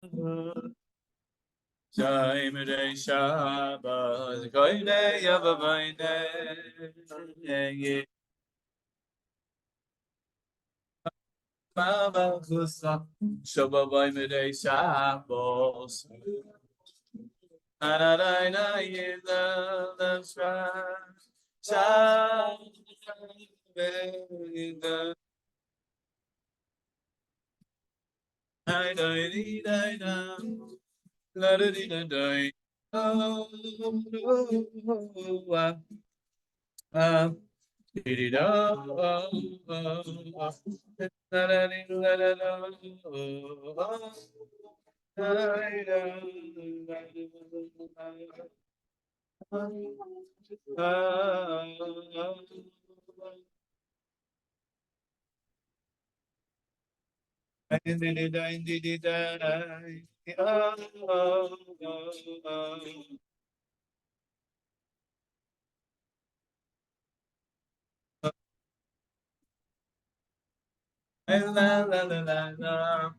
Shaim Rei Shabbos, Koine Yavavayne, Baba Kusa, Shabavay Rei Shabbos, Anarayna Yida, that's right, Shabbos, I die, die, die. La da di da di. Oh, di di da. La da di la da da. La la la la la.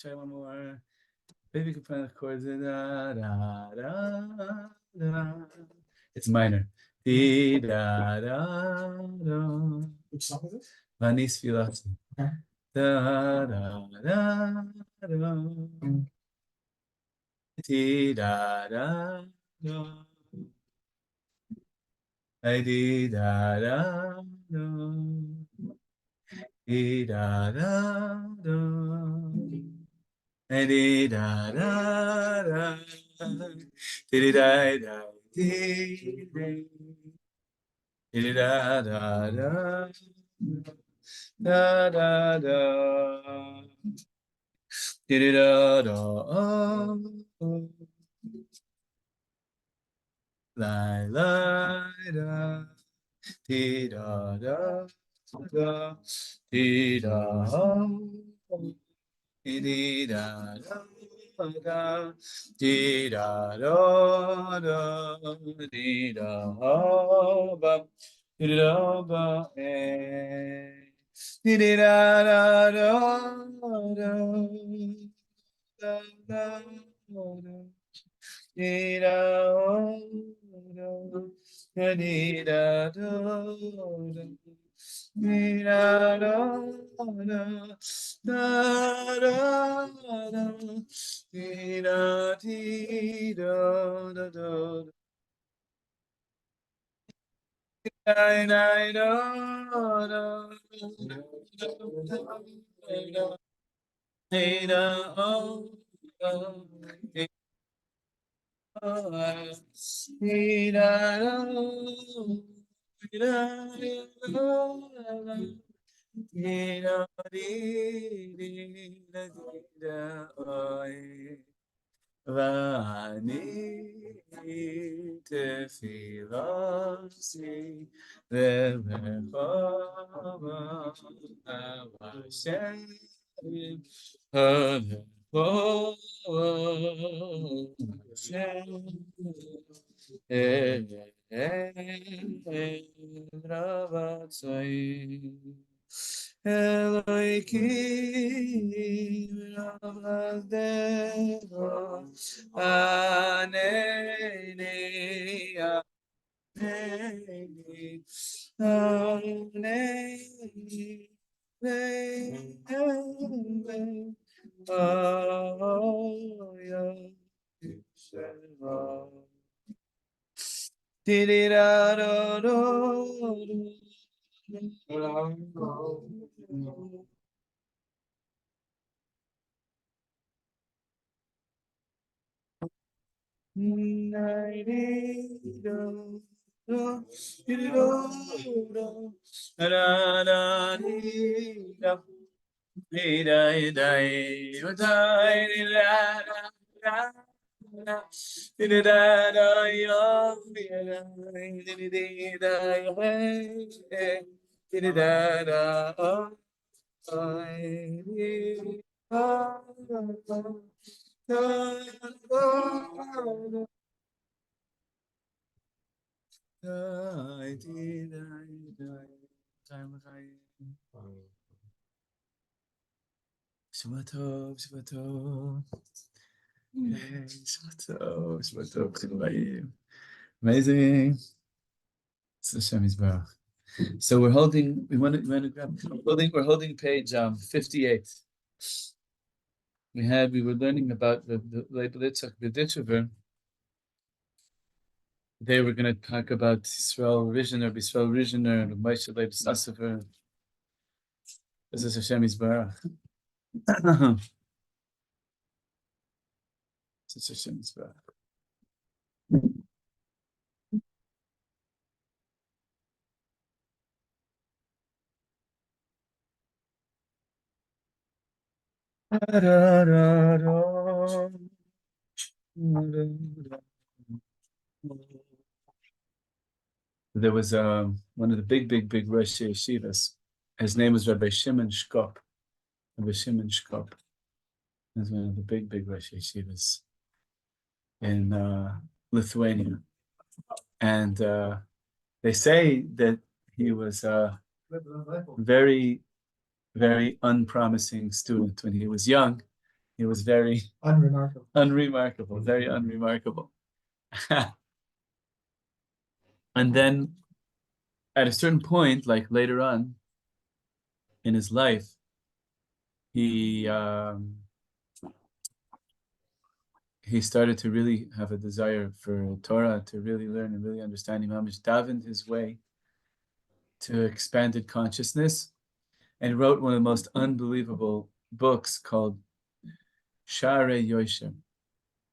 Try one more. Maybe you can find the chords. Da, da, da, da. It's minor. Di, da, da, da. Which song is this? Vanis Filas. Da, da, da, da. Di, da, da, da. Di, da, da, da. Di, da, da, da. Di da da da, di da da di da da da, da da da, di da da. La la da, di da da da, di da. Di da da da, di da da da, di da ba, di da ba, di da da da da, da da da, di da da, di da da. Di da da da da da da di da di da da da da da da da da oh di da da di da Dina di dina dina oi vani tefilasi levechava avashem halevo Ravatzai Elohim Ravadeva Aneni Aneni Aneni Aneni Amazing. So we're holding. We want to grab. We're holding page 58. We were learning about the Leibish Hundert. Today we're going to talk about Yisrael Rishner, Yisrael Rishner, and Moshe Leibish Hundert. This is Hashem Yisbarach. This is Hashem Yisbarach. There was one of the big Rosh yeshivas. His name was Rabbi Shimon Shkop. Rabbi Shimon Shkop. He's one of the big Rosh yeshivas in Lithuania. And they say that he was a very, very unpromising student. When he was young, he was very unremarkable, very unremarkable. And then at a certain point, like later on in his life, he started to really have a desire for Torah, to really learn and really understand. He davened his way to expanded consciousness and wrote one of the most unbelievable books called Sharei Yosher.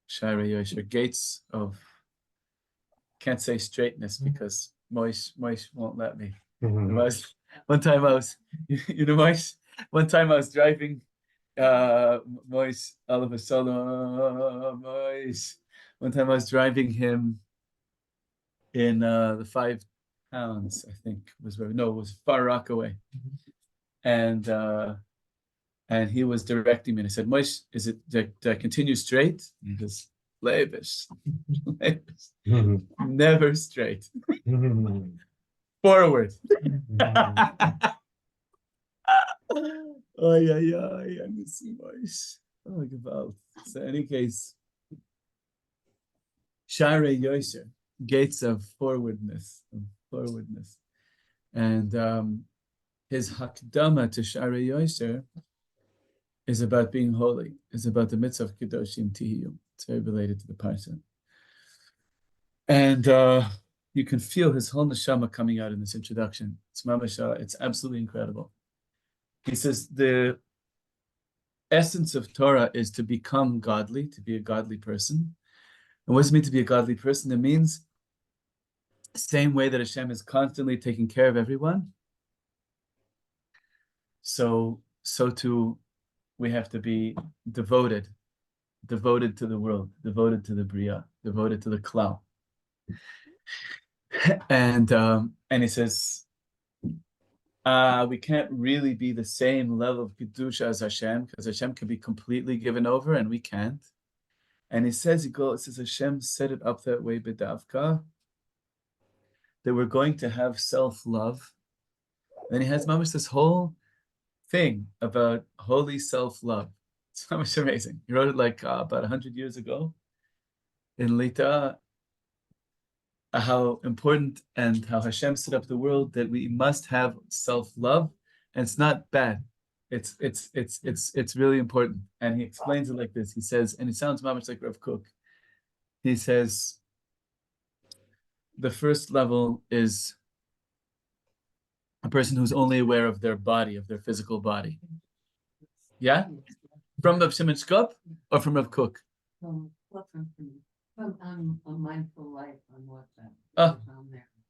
Sharei Yosher, Gates of, can't say straightness because Moish won't let me. One time I was, Moish, one time I was driving, Moish, Oliver Solo, Moish. One time I was driving him in the 5 towns, I think was where, no, it was Far Rockaway. And he was directing me and I said, Moish, do I continue straight? And he goes, Leibish, never straight. Forward. Oh, yeah, I miss you, Moish. Oh, Gewalt. So, in any case, Sharei Yosher, gates of forwardness. And his hakdama to Sharei Yosher is about being holy, is about the mitzvah of Kedoshim Tihiyu. It's very related to the parsha. And you can feel his whole neshama coming out in this introduction. It's mamash, it's absolutely incredible. He says the essence of Torah is to become godly, to be a godly person. And what does it mean to be a godly person? It means the same way that Hashem is constantly taking care of everyone. So too, we have to be devoted to the world, devoted to the Bria, devoted to the Klal. And he says, we can't really be the same level of Kedusha as Hashem, because Hashem can be completely given over and we can't. And he says, Hashem set it up that way, B'davka, that we're going to have self-love. Then he has mamash this whole thing about holy self-love. It's mamash amazing. He wrote it like about 100 years ago in Lita, how important and how Hashem set up the world that we must have self-love, and it's not bad. It's really important. And he explains it like this. He says, and it sounds mamash like Rav Kook. he says the first level is a person who's only aware of their body, of their physical body. Yeah? From Reb Shimon Shkop or from Reb Cook? From a mindful life on WhatsApp. Oh.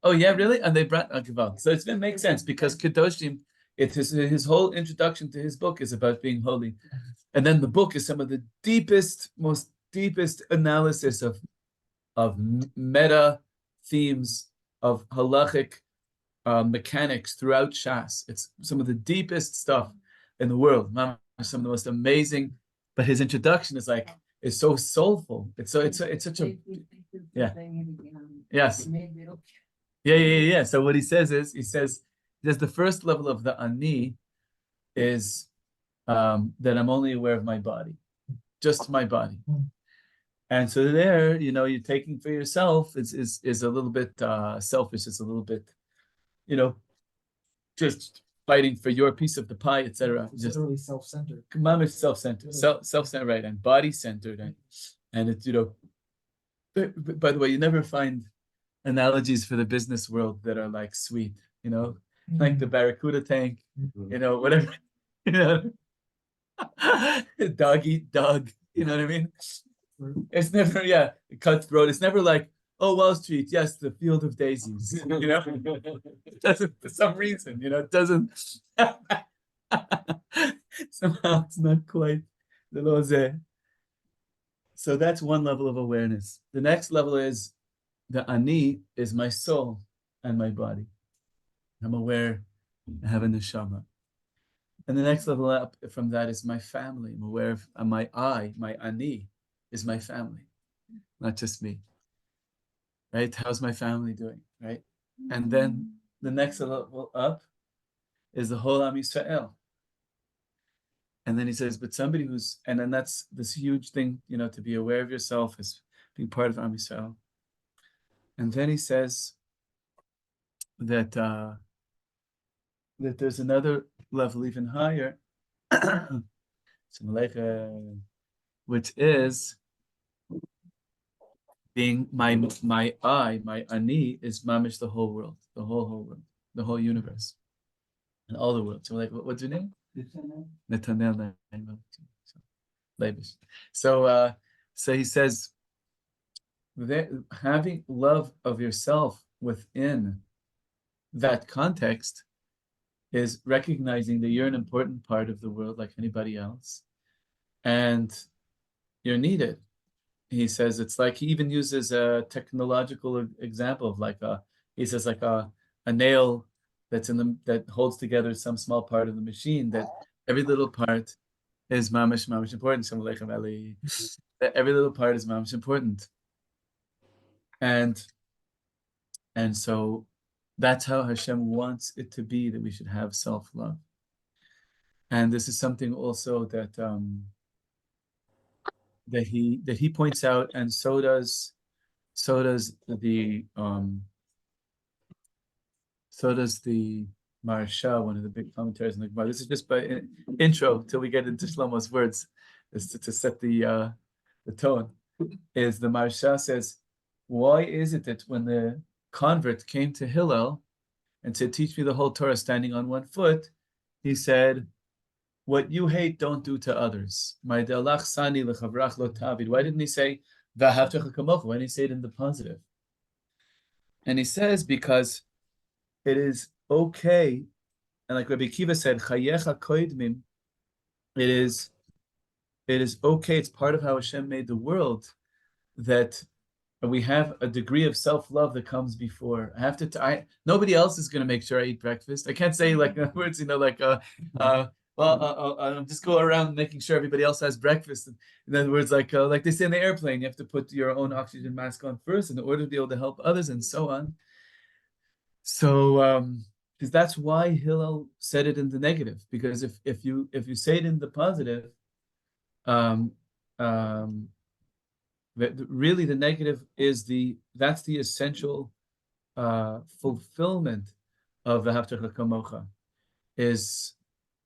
Oh yeah, really? And they brought so it makes sense because Kedoshim, his whole introduction to his book is about being holy. And then the book is some of the most deepest analysis of meta themes of halachic mechanics throughout Shas. It's some of the deepest stuff in the world, some of the most amazing. But his introduction is so soulful. It's such a yeah. Yes. Yeah. So what he says is the first level of the ani is that I'm only aware of my body, just my body. And so there, you're taking for yourself is a little bit selfish. It's a little bit, just fighting for your piece of the pie, etc. Just really self-centered. Mom is self-centered, self-centered, right, and body-centered, and it's By the way, you never find analogies for the business world that are like sweet, like the Barracuda tank, whatever, dog eat dog, you know what I mean? It's never, cutthroat. It's never like, oh, Wall Street, yes, the field of daisies, It doesn't, for some reason, it doesn't, somehow it's not quite the loze. So that's one level of awareness. The next level is the ani is my soul and my body. I'm aware I have a neshama. And the next level up from that is my family. I'm aware of my ani is my family, not just me. Right? How's my family doing? Right? And then the next level up is the whole Am Yisrael. And then he says, but somebody and then that's this huge thing, to be aware of yourself as being part of Am Yisrael. And then he says that that there's another level even higher, which is being my ani is mamish the whole world, the whole world, the whole universe, and all the world. So what's your name? Netanel Leibish. So he says that having love of yourself within that context is recognizing that you're an important part of the world like anybody else, and you're needed. He says it's like, he even uses a technological example of he says a nail that holds together some small part of the machine, that every little part is mamish important. That every little part is mamish important. And so that's how Hashem wants it to be, that we should have self-love. And this is something also that he points out, and so does the Maharsha, one of the big commentaries in the Gemara. This is just by intro till we get into Shlomo's words, is to set the tone. Is the Maharsha says, why is it that when the convert came to Hillel and said, teach me the whole Torah standing on one foot, he said, what you hate, don't do to others. Why didn't he say, why didn't he say it in the positive? And he says, because it is okay, and like Rabbi Kiva said, chayecha koidmim, it is okay, it's part of how Hashem made the world, that we have a degree of self-love that comes before. I have to, nobody else is going to make sure I eat breakfast. I can't say, in other words, I'll just go around making sure everybody else has breakfast. In other words, like they say in the airplane, you have to put your own oxygen mask on first in order to be able to help others, and so on. So, because that's why Hillel said it in the negative. Because if you say it in the positive, really the negative is that's the essential fulfillment of the Haftarcha Kamocha, is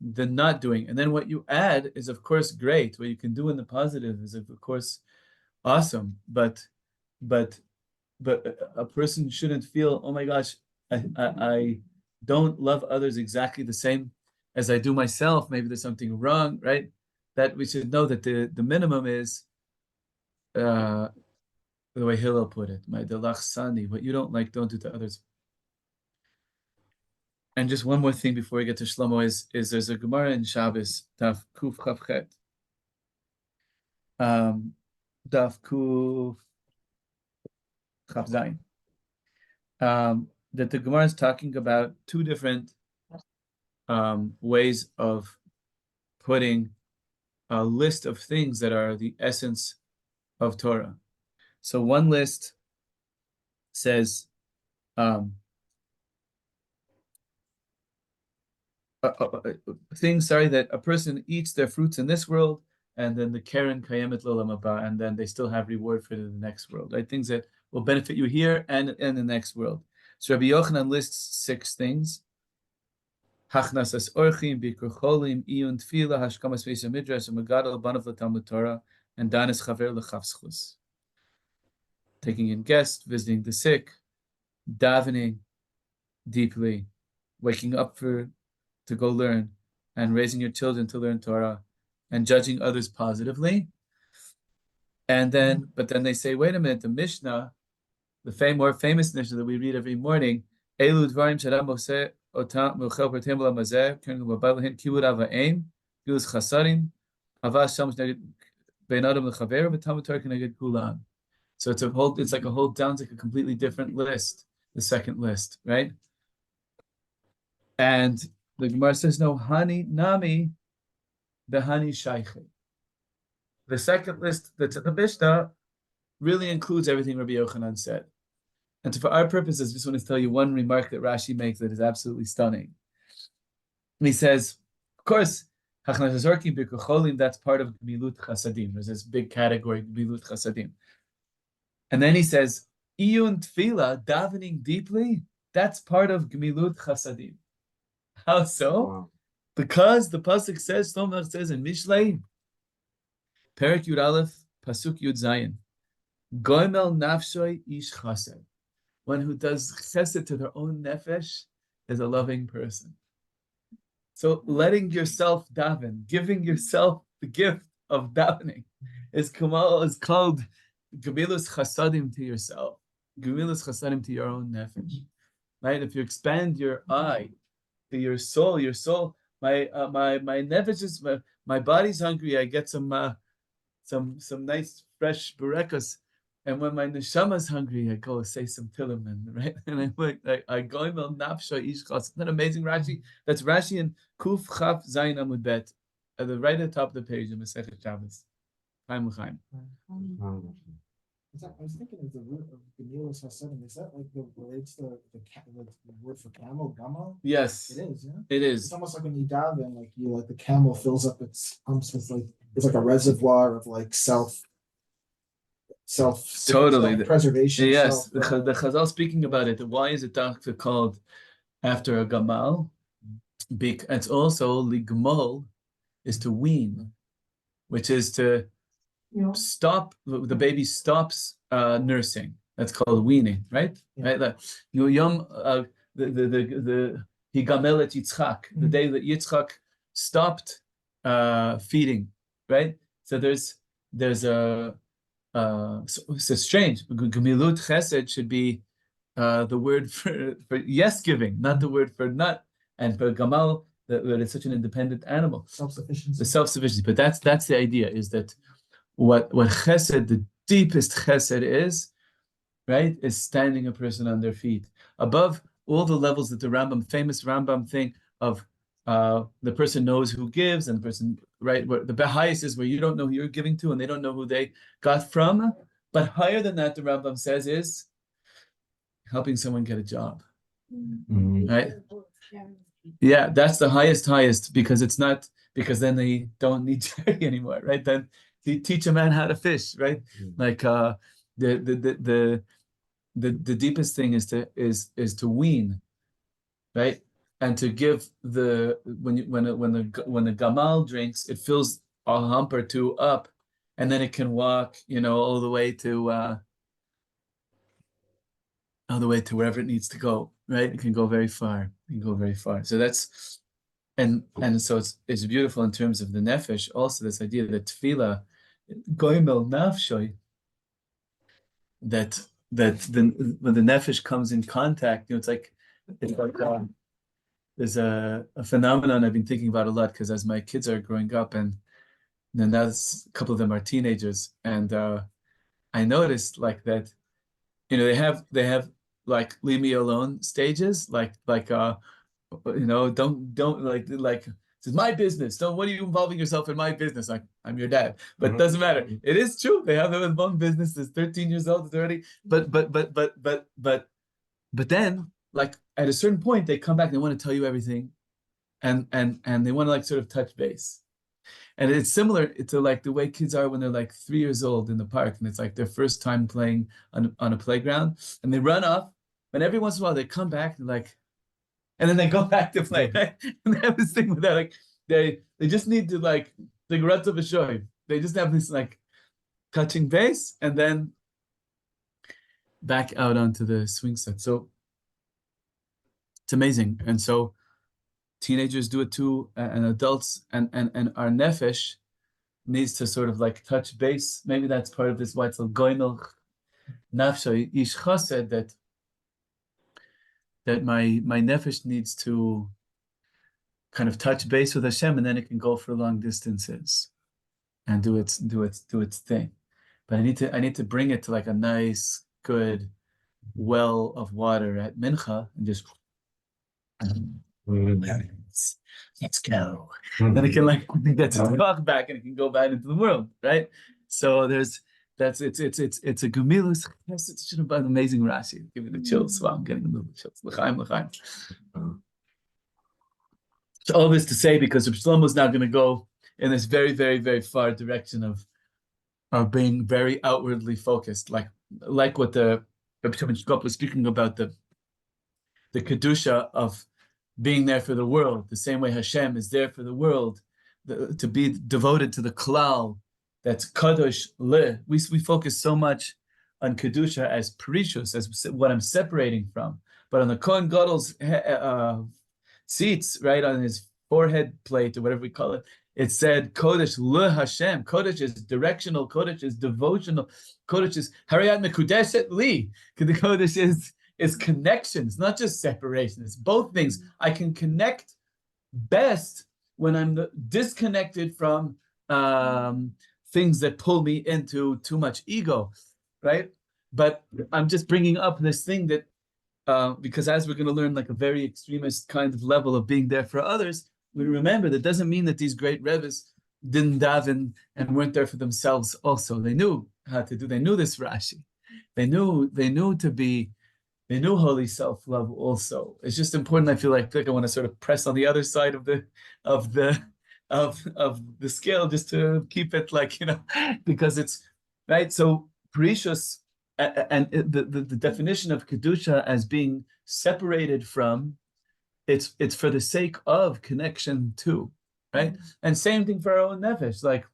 the not doing. And then what you add is, of course, great. What you can do in the positive is, of course, awesome. But but a person shouldn't feel, oh my gosh, I don't love others exactly the same as I do myself. Maybe there's something wrong, right? That we should know that the minimum is the way Hillel put it, my delach sani, what you don't like, don't do to others. And just one more thing before we get to Shlomo is there's a Gemara in Shabbos, Daf Kuf Chavchet, Daf Kuf Chav Zayin, that the Gemara is talking about two different ways of putting a list of things that are the essence of Torah. So one list says things, that a person eats their fruits in this world, and then the Karen Kayemet L'olam Haba, and then they still have reward for the next world, right? Things that will benefit you here and in the next world. So Rabbi Yochanan lists 6 things. Hachnasas orchim, bikur cholim, iyun tefila, hashkamas veis midrash, megadol banav l'talmud Torah, and danis chaver l'chavschus. Taking in guests, visiting the sick, davening deeply, waking up to go learn, and raising your children to learn Torah, and judging others positively. And then, but then they say, wait a minute, the Mishnah, the more famous Mishnah that we read every morning, Elu dvarim shadam oseh otam muchel pratim l'mazeh, k'rin l'babalhin kibud ava'im, gilus chasarim, havas shamash neged bein adam l'chaver, v'talmud Torah k'neged kulam. So it's like a whole, sounds like a completely different list, the second list, right? And the Gemara says, no, hani nami, the hani shaykhe. The second list that's in the Mishnah really includes everything Rabbi Yochanan said. And for our purposes, I just want to tell you one remark that Rashi makes that is absolutely stunning. And he says, of course, that's part of Gemilut Chasadim. There's this big category, Gemilut Chasadim. And then he says, Iyun Tfila, davening deeply, that's part of Gemilut Chasadim. How so? Wow. Because the pasuk says, Shlomo says in Mishlei, Perek Yud Aleph, Pasuk Yud Zayin, Goimel Nafshoy Ish Chased. One who does chesed to their own nefesh is a loving person. So letting yourself daven, giving yourself the gift of davening, is called Gemilus Chasadim to yourself, Gemilus Chasadim to your own nefesh. Right? If you expand your eye to your soul, my nefesh is my body's hungry. I get some nice fresh burekas, and when my neshama's hungry, I go say some tilim, right? And I go in nafsha ish chas. Isn't that amazing, Rashi? That's Rashi in Kuf Chaf Zayin Amud Bet, at the right at the top of the page in Masechet Shabbos. Chaim l'chaim. I was thinking of the root of Gemilus Hasadim. Is that like relates to the word for camel, gamal? Yes, it is. Yeah, it is. It's almost like when you daven, like the camel fills up its pumps with it's like a reservoir of totally preservation. Yes, the Chazal speaking about it. Why is it called after a gamal? It's also ligmol is to wean, which is to stop. The baby stops nursing. That's called weaning, right? Yeah. Right. The higamel et Yitzchak, the day that Yitzchak stopped feeding, right? So there's so it's strange. Gemilut chesed should be the word for yes giving, not the word for not. And for gamal, that it's such an independent animal. Self-sufficiency. The self-sufficiency. But that's the idea, is that what chesed, the deepest chesed is, right, is standing a person on their feet. Above all the levels that the famous Rambam thing of the person knows who gives, and the person, right, where the highest is where you don't know who you're giving to and they don't know who they got from. But higher than that, the Rambam says, is helping someone get a job. Mm-hmm. Right? Yeah, that's the highest, because it's not, because then they don't need charity anymore, right? Then you teach a man how to fish, right? Mm-hmm. Like the deepest thing is to wean, right? And to give when the gamal drinks, it fills a hump or two up, and then it can walk, all the way to all the way to wherever it needs to go, right? It can go very far. It can go very far. So that's and so it's beautiful in terms of the nefesh. Also, this idea that tefillah, goimel nafshoy, that when the nefesh comes in contact, it's like there's a phenomenon I've been thinking about a lot, because as my kids are growing up, and then that's a couple of them are teenagers, and I noticed like that, they have like leave me alone stages, like don't like it's my business. Don't, what are you involving yourself in my business? Like, I'm your dad, but it doesn't matter. It is true. They have their own business. It's 13 years old. It's already, but then, like, at a certain point, they come back and they want to tell you everything, and they want to like sort of touch base. And it's similar to like the way kids are when they're like 3 years old in the park, and it's like their first time playing on a playground, and they run off, and every once in a while they come back and like, and then they go back to play, right? And they have this thing with that, like they just need to like the rut of a show. They just have this like touching base, and then back out onto the swing set. So it's amazing. And so teenagers do it too, and adults, and our nefesh needs to sort of like touch base. Maybe that's part of this why it's goimel nafsho ish chased, that my nefesh needs to kind of touch base with Hashem, and then it can go for long distances and do its thing. But I need to bring it to like a nice, good well of water at mincha, and just let's go. Then it can like get its talk back, and it can go back into the world, right? So it's a gemilus. It's an amazing Rashi. Give me the chills. Wow, I'm getting a little chills. L'chaim. So all this to say, because Reb Shlomo is now going to go in this very, very, very far direction of being very outwardly focused, like what the Reb Shlomo was speaking about, the kedusha of being there for the world, the same way Hashem is there for the world, to be devoted to the klal, that's kadosh le. We focus so much on kedusha as perishus, as what I'm separating from, but on the Kohen Gadol's seats, right on his forehead plate or whatever we call it, it said kodesh le Hashem. Kodesh is directional. Kodesh is devotional. Kodesh is harayat mekudeshet li. The kodesh is connection. It's not just separation. It's both things. I can connect best when I'm disconnected from things that pull me into too much ego, right? But I'm just bringing up this thing that because as we're going to learn like a very extremist kind of level of being there for others, we remember that doesn't mean that these great Rebbes didn't daven and weren't there for themselves also. They knew how to do, they knew this Rashi. They knew holy self-love also. It's just important. I feel like I want to sort of press on the other side of the scale, just to keep it like, because it's right. So precious, and the definition of kedusha as being separated from, it's for the sake of connection to, right? And same thing for our own nefesh. Like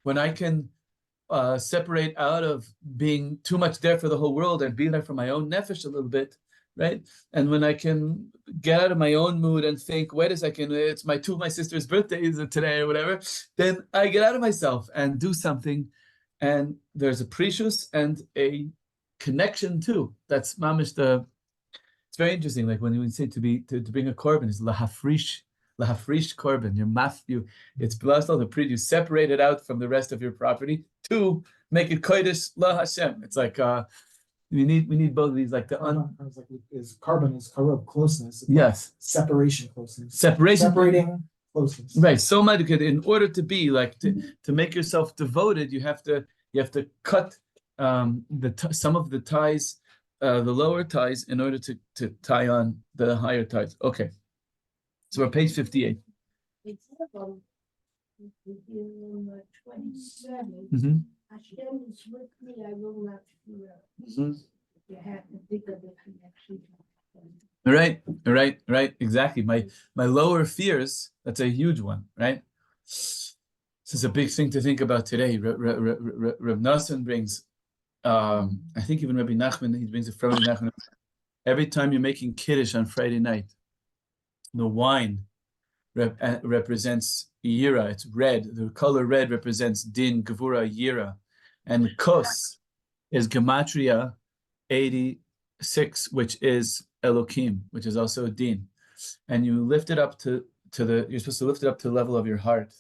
when I can separate out of being too much there for the whole world and be there for my own nefesh a little bit, right? And when I can get out of my own mood and think, wait a second, it's two of my sister's birthdays today or whatever, then I get out of myself and do something. And there's a precious and a connection too. That's mamish it's very interesting. Like when you say to bring a korban is lahafrish korban. It's blessed all the pre. You separate it out from the rest of your property to make it kodesh la Hashem. It's like we need both of these. Like I was like, is carbon is karob, closeness. Yes. Separation, closeness. Separating closeness. Right. So much. In order to be like to make yourself devoted, you have to cut some of the ties, the lower ties, in order to tie on the higher ties. Okay. So we're page 58. It's about 27. Mm-hmm. Hashem is with me, I will not fear. Mm-hmm. You have to think of the connection. Right. Exactly. My lower fears, that's a huge one, right? This is a big thing to think about today. Reb Nosson brings I think even Rabbi Nachman, he brings it from Rabbi Nachman. Every time you're making kiddush on Friday night, the wine represents yira. It's red. The color red represents din, gevura, yira, and kos is gematria 86, which is Elokim, which is also din. And you lift it up to the. You're supposed to lift it up to the level of your heart.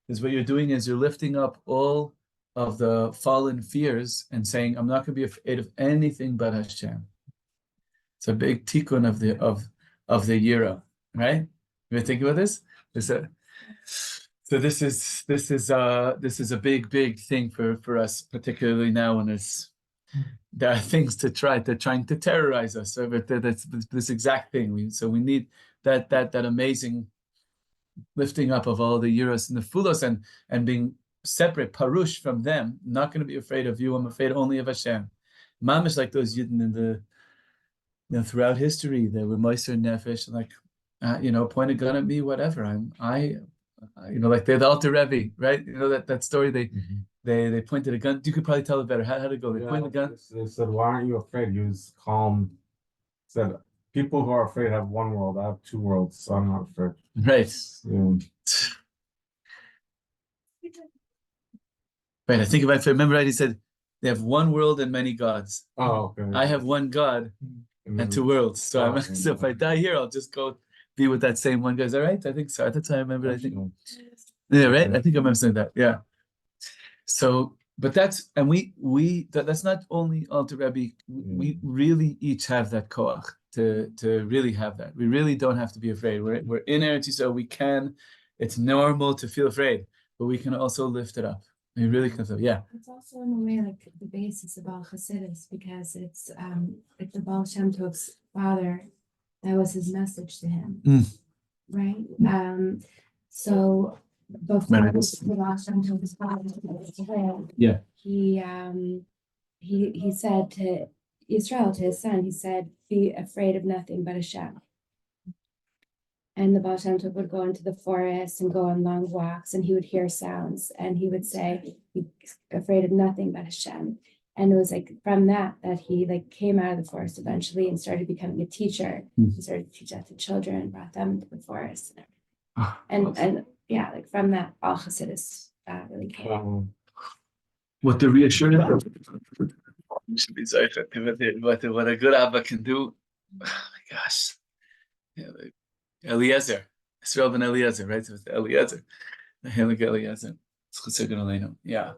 Because what you're doing is you're lifting up all of the fallen fears and saying, I'm not going to be afraid of anything but Hashem. It's a big tikkun of the yira, right? You think about this? So this is a big thing for us, particularly now when there are things they're trying to terrorize us. So that's this exact thing. We need that amazing lifting up of all the yiras and the fulos and being separate, parush from them. I'm not going to be afraid of you. I'm afraid only of Hashem. Mamish, like those yidden in the throughout history, they were Meiser Nefesh, like point a gun at me, whatever. Like they're the Alter Rebbe, right? That story. They pointed a gun. You could probably tell it better. How'd it go? They pointed a gun. They said, "Why aren't you afraid?" You was calm. Said, "People who are afraid have one world. I have two worlds, so I'm not afraid." Right. Yeah. Right. I think if I remember right, he said they have one world and many gods. Oh, okay. I have one God and two worlds. So so if I die here, I'll just go be with that same one guy. Is that right? I think so. At the time, I remember. I think. Yeah. Right. I think I remember saying that. Yeah. So, but that's not only Alter Rebbe. We really each have that koach to really have that. We really don't have to be afraid. We're in Eretz Yisrael. We can. It's normal to feel afraid, but we can also lift it up. We really can. Yeah. It's also in a way like the basis of all Chassidus because it's like the Baal Shem Tov's father. That was his message to him, right? So. Before the Baal Shem Tov's father, yeah, he said to Israel, to his son, he said, "Be afraid of nothing but Hashem." And the Baal Shem Tov would go into the forest and go on long walks, and he would hear sounds, and he would say, "Be afraid of nothing but Hashem." And it was like from that he like came out of the forest eventually and started becoming a teacher. He started to teach that to children, brought them into the forest, and yeah, like from that, all Chassidus really came. What the reassurance should be what a good Abba can do. Oh my gosh. Yeah, like Eliezer. Israel ben Eliezer, right? So it's Eliezer. The Helig Eliezer. Yeah.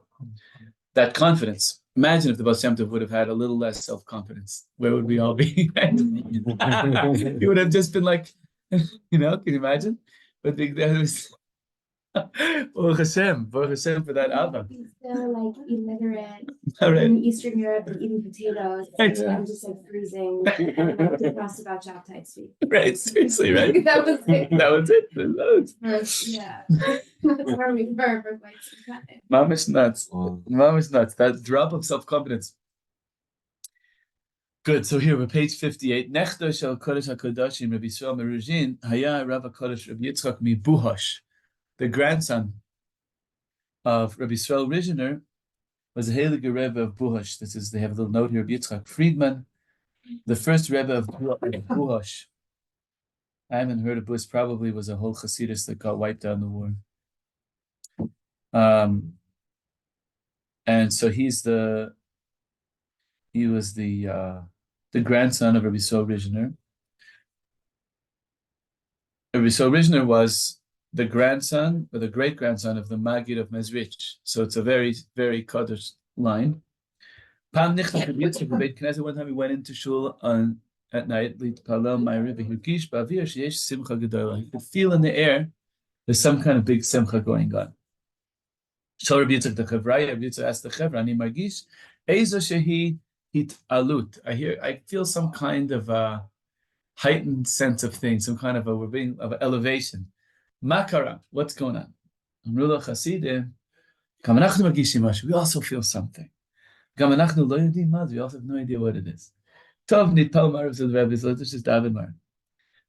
That confidence. Imagine if the Baal Shem Tov would have had a little less self-confidence. Where would we all be? He would have just been like, can you imagine? But that was Baruch Hashem for that Abba. He's still like illiterate Right. in Eastern Europe and eating potatoes. Right. I'm just like freezing. And depressed about job type speak. Right, seriously, right? That was it. That was it. Yeah. That's where we were for quite some time. Mamish nuts. Mamish nuts. That drop of self-confidence. Good. So here we're page 58. Nechto shel Kodesh HaKodashim Rabbi Yisrael Meruzhin Haya Rav HaKodesh Rabbi Yitzchak mi Buhosh. The grandson of Rabbi Yisrael Rizhiner was a Heilige Rebbe of Buhosh. They have a little note here, Rabbi Yitzchak Friedman, the first Rebbe of Buhosh. I haven't heard of Buhosh, probably was a whole Hasidus that got wiped out in the war. And so he was the grandson of Rabbi Yisrael Rizhiner. Rabbi Yisrael Rizhiner was the grandson or the great-grandson of the Maggid of Mezrich. So it's a very, very Kaddish line. One time he went into shul at night, he could feel in the air there's some kind of big simcha going on. So Rabbi Yitzchak the Chavraya, Rabbi Yitzchak asked the Chavra, Ani margish, Eizo shehi hit alut. I feel some kind of a heightened sense of things, some kind of elevation. Makara, what's going on? Amrullah Chasidim, we also feel something. We also have no idea what it is. Tov nitpal marav to the Rebbe, so let's just daven marav.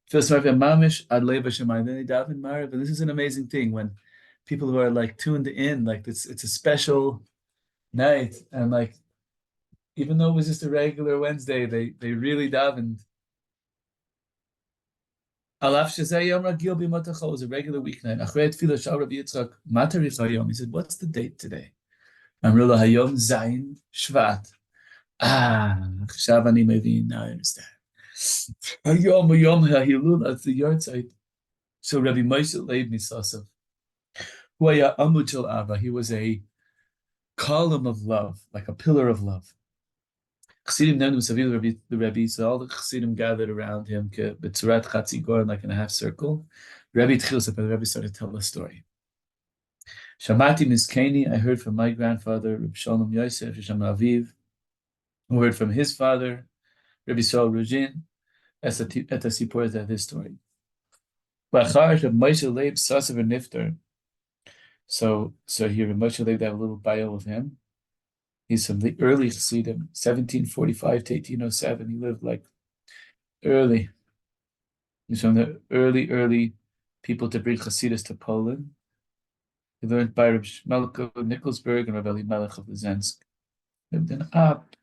Feels smart, mamish ad leva shemayim, then they daven marav, and this is an amazing thing when people who are like tuned in, like it's a special night, and like even though it was just a regular Wednesday, they really davened. Alaf shezeh yom ragil b'matachol, was a regular weeknight. Achrei tefillah shal Rabbi Yitzchak, ma tarich hayom? He said, what's the date today? Amru lo hayom zayin shvat. Chashav ani mevin, now I understand. Hayom ha'hilul, that's the yahrzeit. So Rabbi Moshe Leib Misasav, who haya amud shel Ava, he was a column of love, like a pillar of love. Chassidim nenu saviv the Rebbe, so all the Chassidim gathered around him, b'tzurat chatzi gor, like in a half circle. Rebbe Tchil, the Rebbe started to tell the story. Shamati Miskeni, I heard from my grandfather, Reb Shalom Yosef, Sham Aviv, who heard from his father, Rabbi Saul Rujin, et Sipor, that his story. Bachar Reb Moshe Leib Sasav Nifter. So here, Reb Moshe Leib, they have a little bio of him. He's from the early Chassidim, 1745 to 1807. He lived like early. He's from the early people to bring Chassidus to Poland. He learned by Reb Shmelko Nikolsburg and Reb Elimelech of Lizensk. Lived in Up.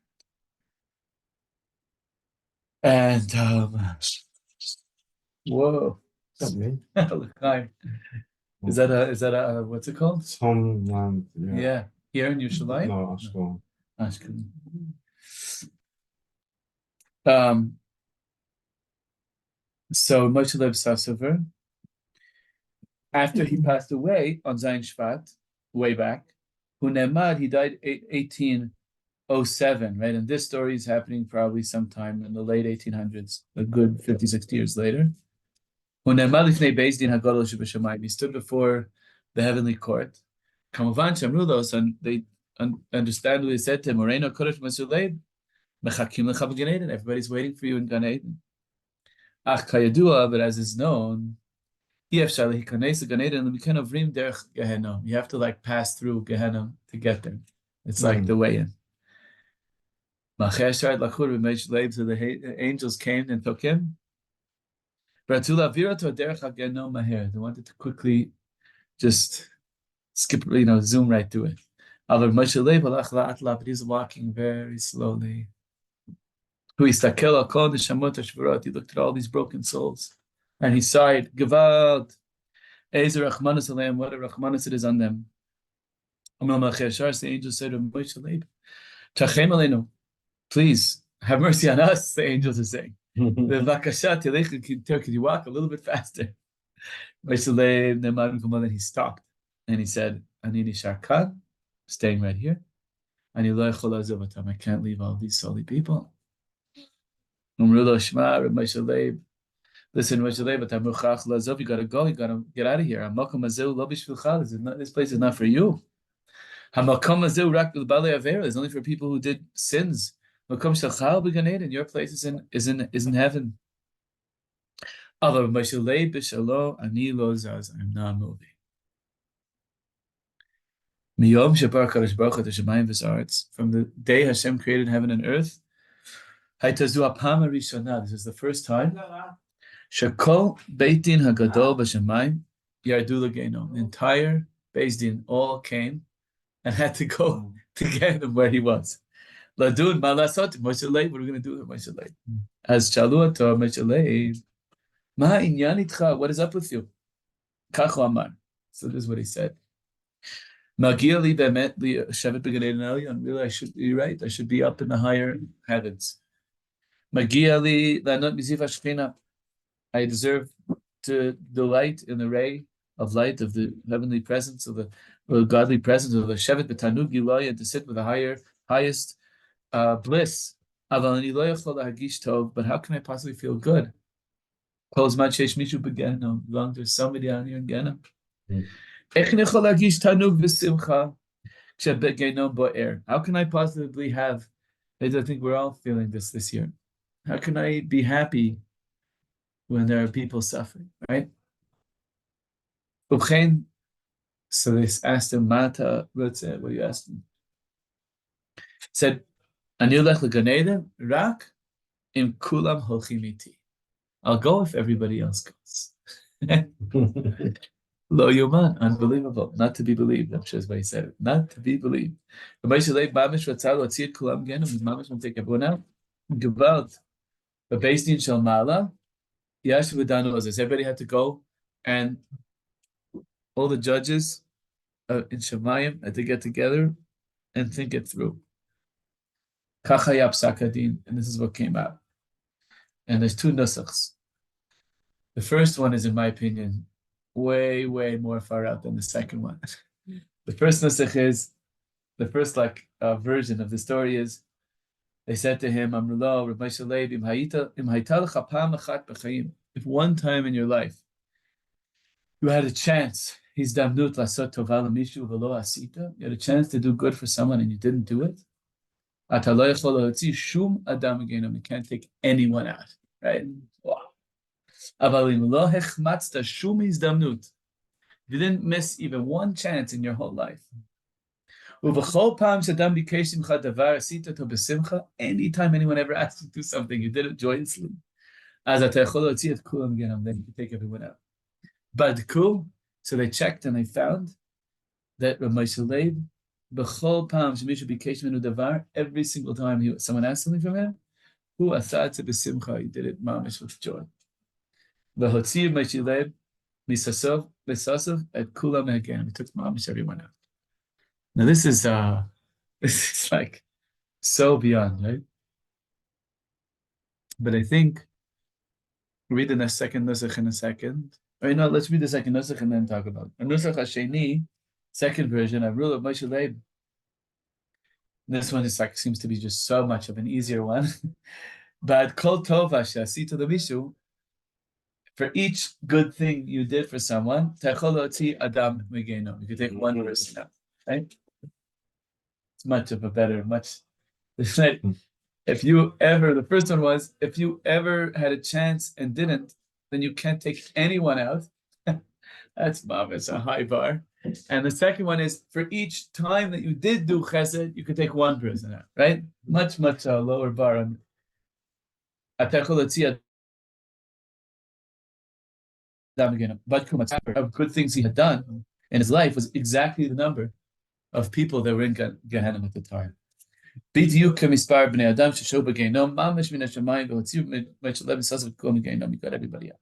And whoa. That's me. L'chaim. Is that a what's it called? It's homeland. Yeah. Here in Yerushalyim? No, Ashkelon. Ashkelon. So Moshe Leib Sasover, after he passed away on Zayin Shvat, way back, Hunemad, he died 1807, right? And this story is happening probably sometime in the late 1800s, a good 50, 60 years later. Hunemad lifnei beis din hagadol shebashamayim, he stood before the heavenly court. Kamavan shamrulos, and they understandably said to him, Moreno kodesh Moshe Leib, mechakim lecha b'Gan Eden, everybody's waiting for you in Gan Eden. Ach kayadua, but as is known, you have to like pass through Gehenna to get there. It's like the way in. So the angels came and took him. They wanted to quickly just skip, zoom right through it. But he's walking very slowly. He looked at all these broken souls. And he sighed, Gewalt, Ezer Rachmanus Aleim, what a Rachmanus it is on them. The angel said to Moshe Leib, Tachem Aleinu, please, have mercy on us, the angels are saying. Could you walk a little bit faster? Moshe Leib, then he stopped. And he said, Ani nishar kan, staying right here. Ani lo echol la'azov otam, I can't leave all these holy people. Umru lo shma, Reb Moshe Leib, listen, Moshe Leib, you gotta go, you gotta get out of here. This place is not for you. It's only for people who did sins. Your place is in heaven. I'm not moving. From the day Hashem created heaven and earth, this is the first time Shakol Beit Din Hagadol B'Shamayim Yardu L'Geino. The entire Beis Din all came and had to go to get him where he was. Ladun Malasot Moshe Leib. What are we going to do with Moshe Leib? As Shalu Ator Moshe Leib, Ma Inyan Itcha. What is up with you? Kachu Amar. So this is what he said. Magia li be'emet li shevet b'Gan Eden Elyon. Really, I should be right. I should be up in the higher heavens. Magia li lanot miziv hashchina. I deserve to delight in the ray of light of the heavenly presence, of the godly presence of the Shevet B'Tanug Giloy, and to sit with the highest bliss. But how can I possibly feel good? As long there's somebody down here in Gehenna. How can I possibly have? I think we're all feeling this year. How can I be happy when there are people suffering, right? So they asked him, Mata, what do you ask him? He said, Ani olech l'Gan Eden, rak im kulam holchim iti. I'll go if everybody else goes. Lo Yuman, unbelievable, not to be believed. I'm sure that's why he said it, not to be believed. Reb Leibish Mamish Ratzah Lotzir Kulam Genom, Mamish want to take everyone out. Gewalt, but based in Shalmala, Yashu V'Danu Ozes. Everybody had to go, and all the judges in Shemayim had to get together and think it through. Kachayab Sakadin, and this is what came out. And there's two nusachs. The first one is, in my opinion, way more far out than the second one. The first nusach is, the first version of the story is, they said to him, Amrullah, Reb Leibish Hundert, if one time in your life you had a chance, you had a chance to do good for someone and you didn't do it, you can't take anyone out, right? Wow. You didn't miss even one chance in your whole life. Anytime anyone ever asked you to do something, you did it joyously. Then you take everyone out. But cool. So they checked and they found that Reb Leibish Hundert, every single time someone asked something from him, he did it mamish with joy. He took mamish everyone out. Now this is like so beyond, right? But I think read the second nusach in a second. Or no, let's read the second nusach and then talk about it. Nusach Hasheni, second version, I rule of Moshe Leib. This one is like seems to be just so much of an easier one. But kol tova she'asita lemishu, for each good thing you did for someone, techol lotzi adam megeno. You could take one person out, right? It's much of a better, if you ever, the first one was, if you ever had a chance and didn't, then you can't take anyone out. That's it's a high bar. And the second one is, for each time that you did do chesed, you could take one person out, right? Much lower bar. But of good things he had done in his life was exactly the number of people that were in Gehenna at the time. You got everybody out.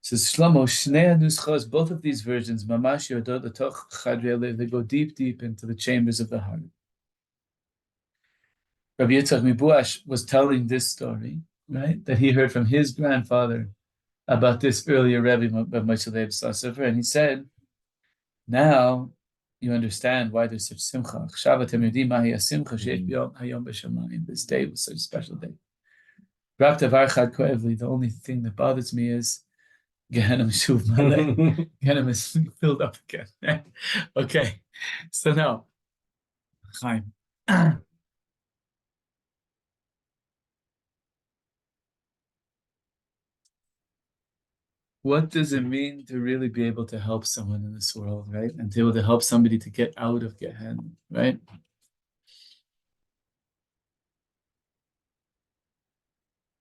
Says Shlomo, both of these versions, they go deep into the chambers of the heart. Rabbi Yitzchak Mibuash was telling this story, right? That he heard from his grandfather about this earlier Rebbe of Moshe Leib, and he said, now you understand why there's such simcha. This day was such a special day. The only thing that bothers me is Gehenna Shuv Maleh. Gehenna is filled up again. Okay, so now, Chaim. What does it mean to really be able to help someone in this world, right? And to be able to help somebody to get out of Gehenna, right?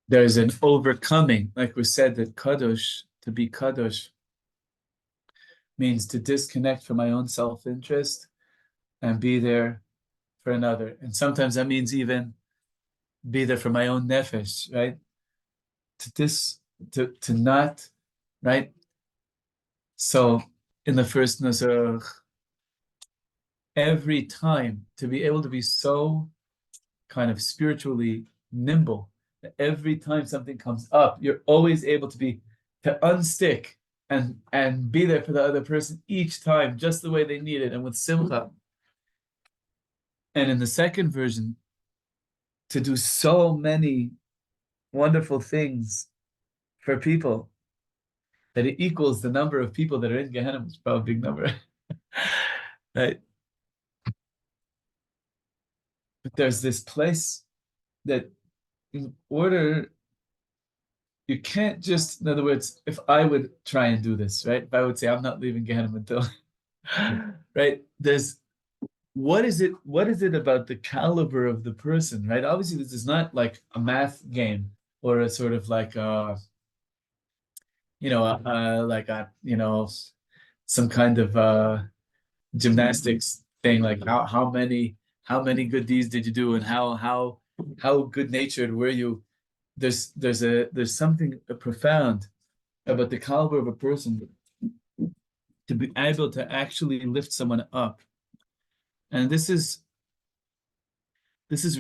There's an overcoming, like we said, that kadosh, to be kadosh, means to disconnect from my own self-interest and be there for another. And sometimes that means even be there for my own nefesh, right? To not, right? So in the first nusach, every time to be able to be so kind of spiritually nimble that every time something comes up, you're always able to unstick and be there for the other person each time, just the way they need it, and with simcha. And in the second version, to do so many wonderful things for people that it equals the number of people that are in Gehenna, which is probably a big number. Right? But there's this place that in other words, if I would try and do this, right? If I would say, I'm not leaving Gehenna until, right? What is it about the caliber of the person, right? Obviously, this is not like a math game or a sort of like like some kind of gymnastics thing, like how many good deeds did you do, and how good natured were you. There's something profound about the caliber of a person to be able to actually lift someone up. And this is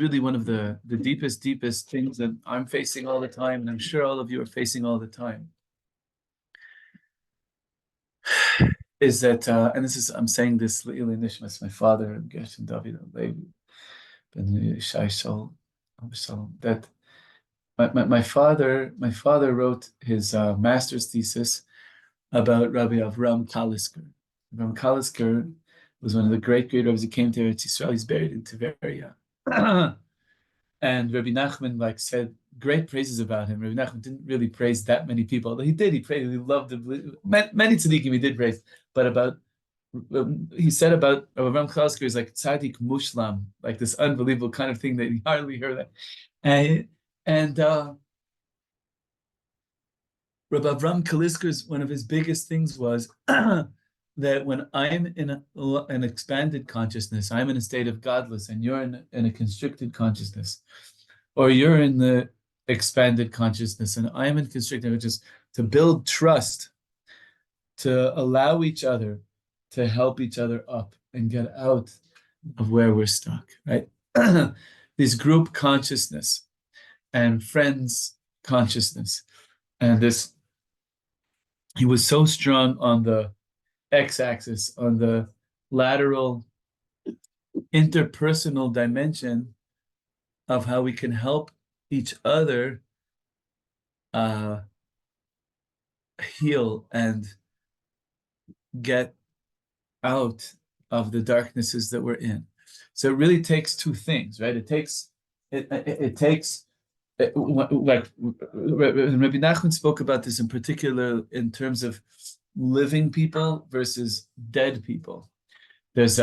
really one of the deepest things that I'm facing all the time, and I'm sure all of you are facing all the time. Is that and this is, I'm saying this Le'ilei Nishmas, my father, Gershon David Levi Ben Yishai Shol, that my father wrote his master's thesis about Rabbi Avram Kalisker. Avram Kalisker was one of the great rabbis who came to Eretz Yisrael. He's buried in Tiberia. And Rabbi Nachman said great praises about him. Rabbi Nachman didn't really praise that many people, although he did. He praised. He loved him. Many tzaddikim he did praise, but he said about Avram Kalisker is like tzaddik mushlam, like this unbelievable kind of thing that he hardly heard that. And Rabbi Avram Kalisker's one of his biggest things was that when I'm in an expanded consciousness, I'm in a state of godless, and you're in a constricted consciousness, or you're in the expanded consciousness, and I'm in constricted, which is to build trust, to allow each other to help each other up and get out of where we're stuck, right? This group consciousness and friends consciousness, and this, he was so strong on the x-axis, on the lateral interpersonal dimension of how we can help each other heal and get out of the darknesses that we're in. So it really takes two things, right? It takes like Rabbi Nachman spoke about this in particular in terms of living people versus dead people. There's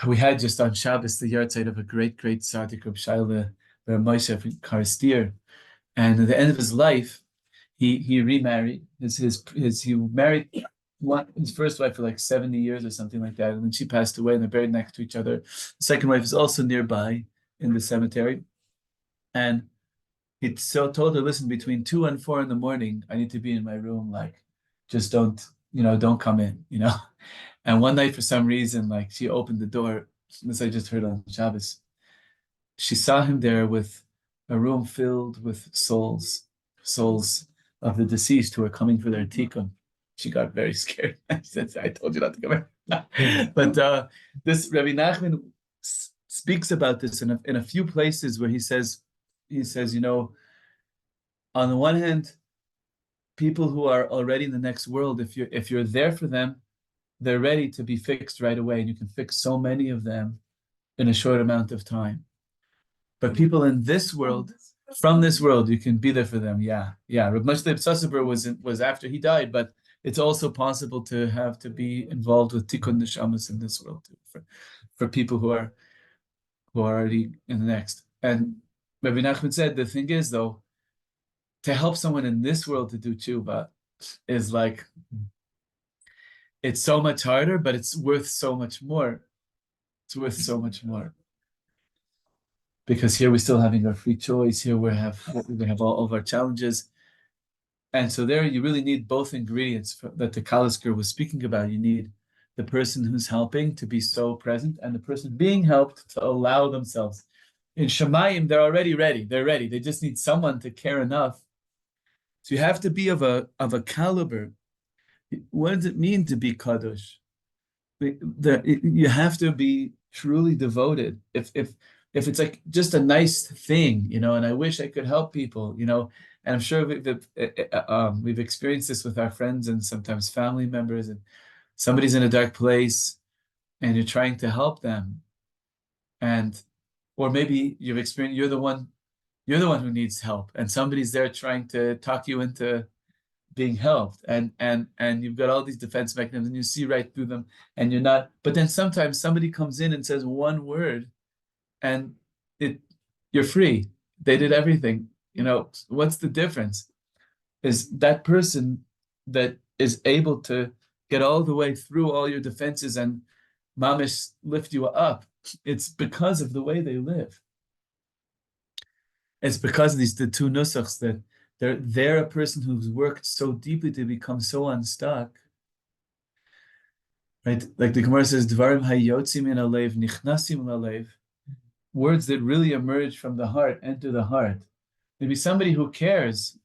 we had just on Shabbos the yahrzeit of a great tzaddik, Reb Shlomo Carlebach, and at the end of his life, he remarried. He married his first wife for like 70 years or something like that, and then she passed away, and they're buried next to each other. The second wife is also nearby in the cemetery, and he told her, listen, between 2 and 4 in the morning, I need to be in my room, like, just don't come in, And one night, for some reason, like, she opened the door, as I just heard on Shabbos, she saw him there with a room filled with souls of the deceased who are coming for their tikkun. She got very scared. I said, I told you not to come in. But this Rabbi Nachman speaks about this in a few places where he says, on the one hand, people who are already in the next world, if you're there for them, they're ready to be fixed right away, and you can fix so many of them in a short amount of time. But people in this world, from this world, you can be there for them. Yeah. Reb Moshe Leib was after he died, but it's also possible to be involved with tikkun neshamas in this world too, for people who are already in the next. And Rabbi Nachman said, the thing is, though, to help someone in this world to do tshuva is like, it's so much harder, but it's worth so much more. It's worth so much more. Because here we're still having our free choice. Here we have all of our challenges. And so there you really need both ingredients that the Kalisker was speaking about. You need the person who's helping to be so present, and the person being helped to allow themselves. In Shemayim, they're already ready. They're ready. They just need someone to care enough. So you have to be of a caliber. What does it mean to be kadosh? You have to be truly devoted. If it's like just a nice thing, and I wish I could help people, and I'm sure we've experienced this with our friends and sometimes family members, and somebody's in a dark place and you're trying to help them, or maybe you've experienced you're the one who needs help, and somebody's there trying to talk you into being helped, and you've got all these defense mechanisms, and you see right through them, and you're not. But then sometimes somebody comes in and says one word, and you're free. They did everything. What's the difference? is that person that is able to get all the way through all your defenses and mamish lift you up. It's because of the way they live. It's because of the two nusachs that they're a person who's worked so deeply to become so unstuck. Right? Like the Gemara says, Dvarim hayotzim min alev, nichnasim alev. Words that really emerge from the heart, enter the heart. Maybe somebody who cares,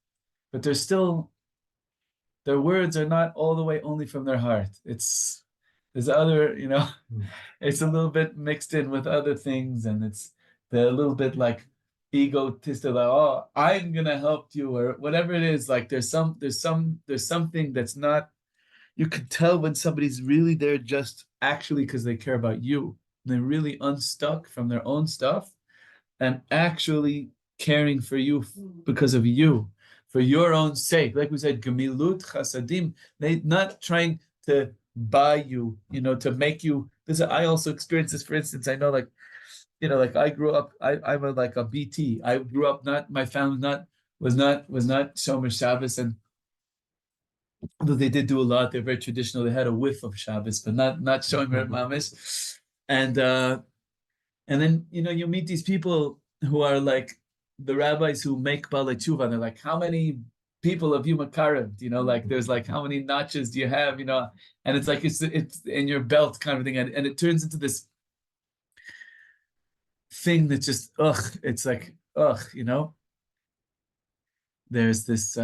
but they're still, their words are not all the way only from their heart. There's other, it's a little bit mixed in with other things, and they're a little bit like egotistic, like, oh, I'm gonna help you, or whatever it is. Like there's something that's not, you can tell when somebody's really there just actually because they care about you. They're really unstuck from their own stuff and actually caring for you because of you, for your own sake. Like we said, gemilut chasadim, they not trying to buy you, to make you. I also experienced this, for instance. I know, like I grew up, I'm like a BT. I grew up my family was not Shomer Shabbos, and although they did do a lot, they're very traditional. They had a whiff of Shabbos, but not Shomer Mamish. And then you meet these people who are like the rabbis who make Balei Tshuva, and they're like, how many people have you makaraved? Like there's like, how many notches do you have? And it's like it's in your belt kind of thing, and it turns into this thing that just it's like there's this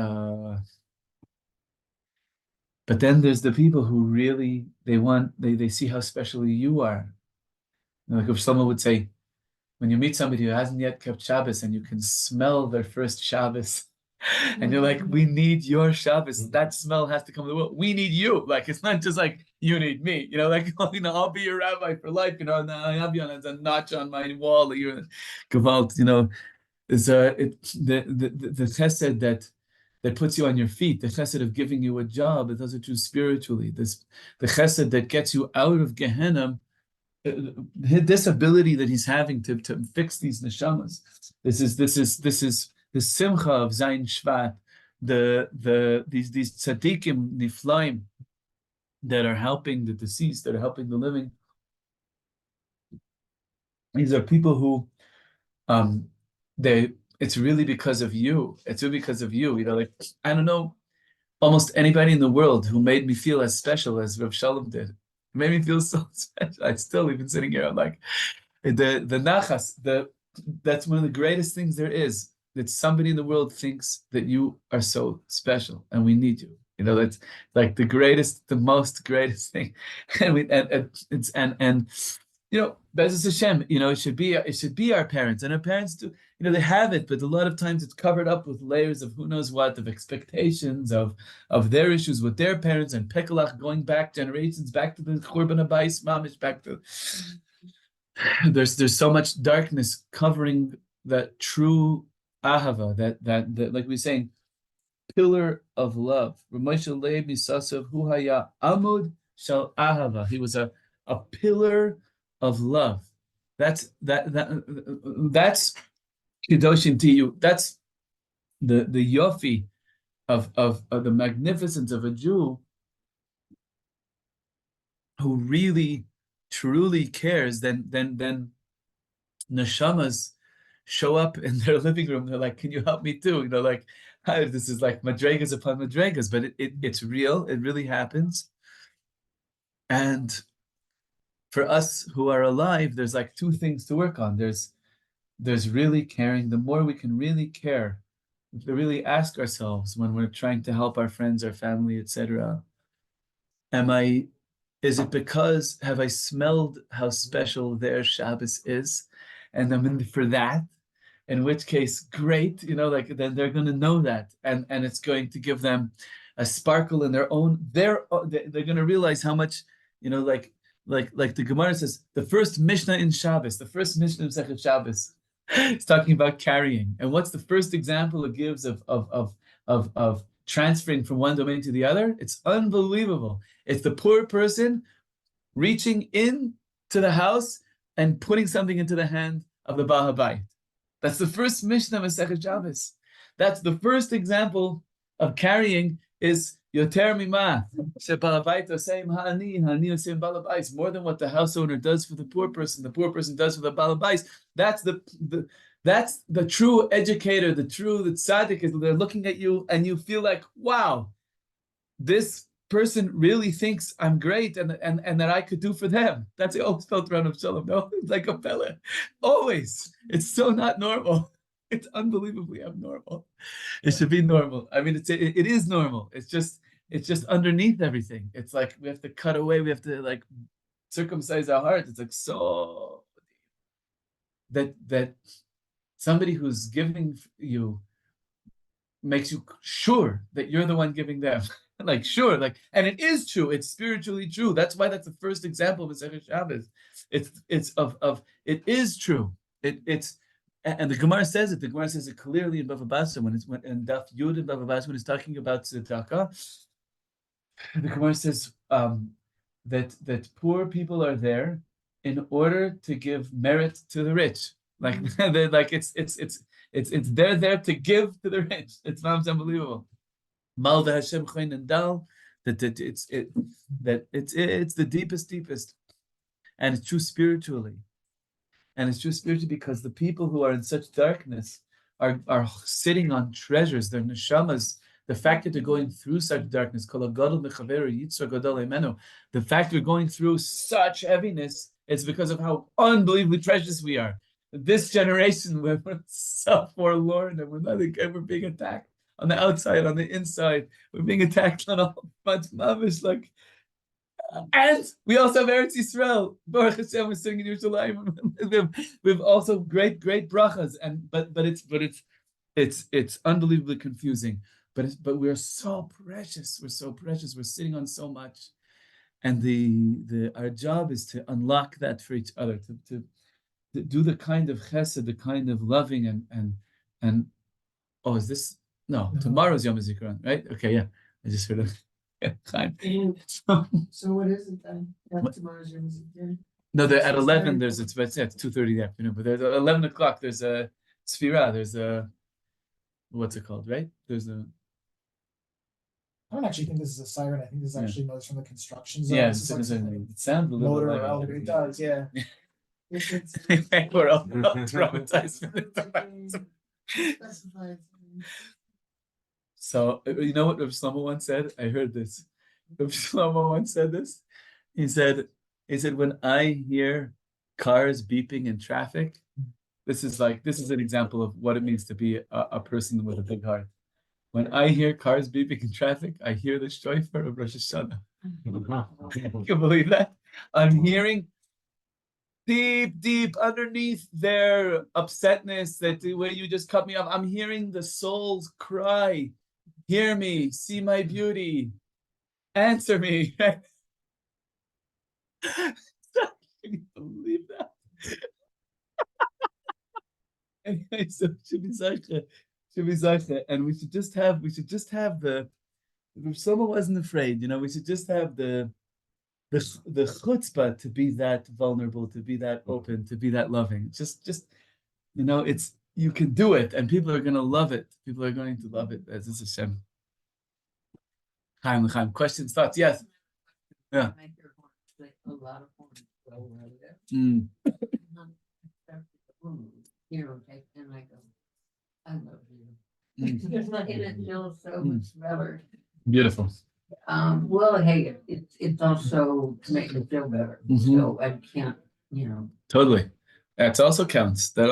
but then there's the people who really they see how special you are. Like if someone would say, when you meet somebody who hasn't yet kept Shabbos and you can smell their first Shabbos, and you're like, we need your Shabbos. That smell has to come to the world. We need you. Like, it's not just like you need me. I'll be your rabbi for life. And I have you as a notch on my wall. You're Gewalt. Is the chesed that puts you on your feet. The chesed of giving you a job. It does it too spiritually. The chesed that gets you out of Gehenna. This ability that he's having to fix these neshamas. This is the simcha of Zayin Shvat, these tzaddikim niflaim that are helping the deceased, that are helping the living. These are people who, it's really because of you. It's really because of you. Like I don't know, almost anybody in the world who made me feel as special as Reb Shalom did. It made me feel so special. I still even sitting here. I'm like the nachas. That's one of the greatest things there is. That somebody in the world thinks that you are so special and we need you. That's like the most greatest thing. And Be'ezus Hashem, it should be our parents, and our parents do. They have it, but a lot of times it's covered up with layers of who knows what, of expectations, of their issues with their parents, and pekalach going back generations, back to the Churban Habayis Mamish, back to. There's so much darkness covering that true ahava, that like we're saying, pillar of love. Ramosha Leib Misasav Hu Haya Amud Shal Ahava. He was a pillar of love. That's Kedoshim to you. That's the yofi of the magnificence of a Jew who really truly cares. Then neshamas show up in their living room. They're like, can you help me too? Like, this is like madregas upon madregas, but it's real. It really happens. And for us who are alive, there's like two things to work on. There's really caring. The more we can really care, to really ask ourselves when we're trying to help our friends, our family, etc. Is it because have I smelled how special their Shabbos is, and I'm in for that? In which case, great, then they're going to know that, and it's going to give them a sparkle in their own. They're going to realize how much, like the Gemara says, the first Mishnah in Shabbos, the first Mishnah in Sechet Shabbos, it's talking about carrying. And what's the first example it gives of transferring from one domain to the other? It's unbelievable. It's the poor person reaching in to the house and putting something into the hand of the Baal HaBayit. That's the first Mishnah of Sechet Shabbos. That's the first example of carrying is yoter mima. Shebalabait osem ha'ani osem balabais. More than what the house owner does for the poor person does for the balabais. That's the true educator, the tzaddik is they're looking at you and you feel like, wow, this person really thinks I'm great and that I could do for them. That's the always felt around of Shalom. No, it's like a fella. Always. It's so not normal. It's unbelievably abnormal. It should be normal. I mean, it is normal. It's just underneath everything. It's like we have to cut away. We have to like circumcise our heart. It's like so that somebody who's giving you makes you sure that you're the one giving them. Like sure, like, and it is true. It's spiritually true. That's why that's the first example of Masechet Shabbos. It is true. It's and the Gemara says it. The Gemara says it clearly in Bava Basra when in Daf Yud in Bava Basra when it's talking about tzedakah. The Gemara says that poor people are there in order to give merit to the rich. Like like it's they're there to give to the rich. It's unbelievable. Mal Hashem Chayin and Dal, that it's the deepest, and it's true spiritually, because the people who are in such darkness are sitting on treasures. Their neshamas. The fact that they're going through such darkness, the fact we're going through such heaviness, it's because of how unbelievably precious we are. This generation, we're so forlorn and we're being attacked. On the outside, on the inside, we're being attacked on all fronts. Like, and we also have Eretz Yisrael. Baruch Hashem, we're sitting in Yerushalyim. we have also great brachas, but it's unbelievably confusing. But we are so precious. We're so precious. We're sitting on so much, and our job is to unlock that for each other, to do the kind of chesed, the kind of loving and oh, is this? No, tomorrow's Yom HaZikaron, right? Okay, yeah. I just heard it. Yeah, fine. So what is it then? Tomorrow's Yom HaZikaron? No, at 11, it's 2:30 in the afternoon, but there's 11 o'clock, there's a Sfira, there's a, what's it called, right? There's a... I don't actually think this is a siren. I think this is actually noise from the construction zone. Yeah, This is like it sounds a little motor like... or elevator. It does, yeah. We're all traumatized. So, you know what Reb Shlomo once said? I heard this. Reb Shlomo once said this. He said, when I hear cars beeping in traffic, this is an example of what it means to be a person with a big heart. When I hear cars beeping in traffic, I hear the shofar of Rosh Hashanah. Can you believe that? I'm hearing deep underneath their upsetness, that the way you just cut me off, I'm hearing the souls cry. Hear me, see my beauty, answer me. Can you believe that? Anyway, so should be Zaycha. And we should just have the, if someone wasn't afraid, we should just have the chutzpah to be that vulnerable, to be that open, to be that loving. Just it's, you can do it, and people are going to love it. People are going to love it. As is Hashem. Chaim. Questions, thoughts? Yes. Yeah. A lot of horns go right there. Mm. And I go, I love you. And it feels so much better. Beautiful. Well, hey, it's also to make me feel better. So I can't, Totally. That also counts. So I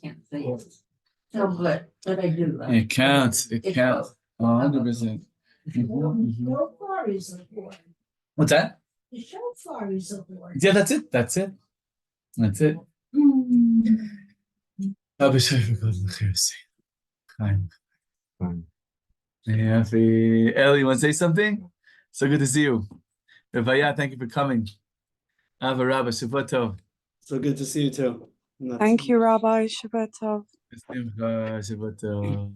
can't say it's so good, but I do love It counts. It It's counts. both. 100%. Shofar is important. What's that? The shofar is important. Yeah, that's it. Chaim. Ellie, you want to say something? So good to see you. Revaya, thank you for coming. Ava Rabba, Shavua Tov. So good to see you too. Thank you, Rabbi. Shabbat Tov. Shavua Tov.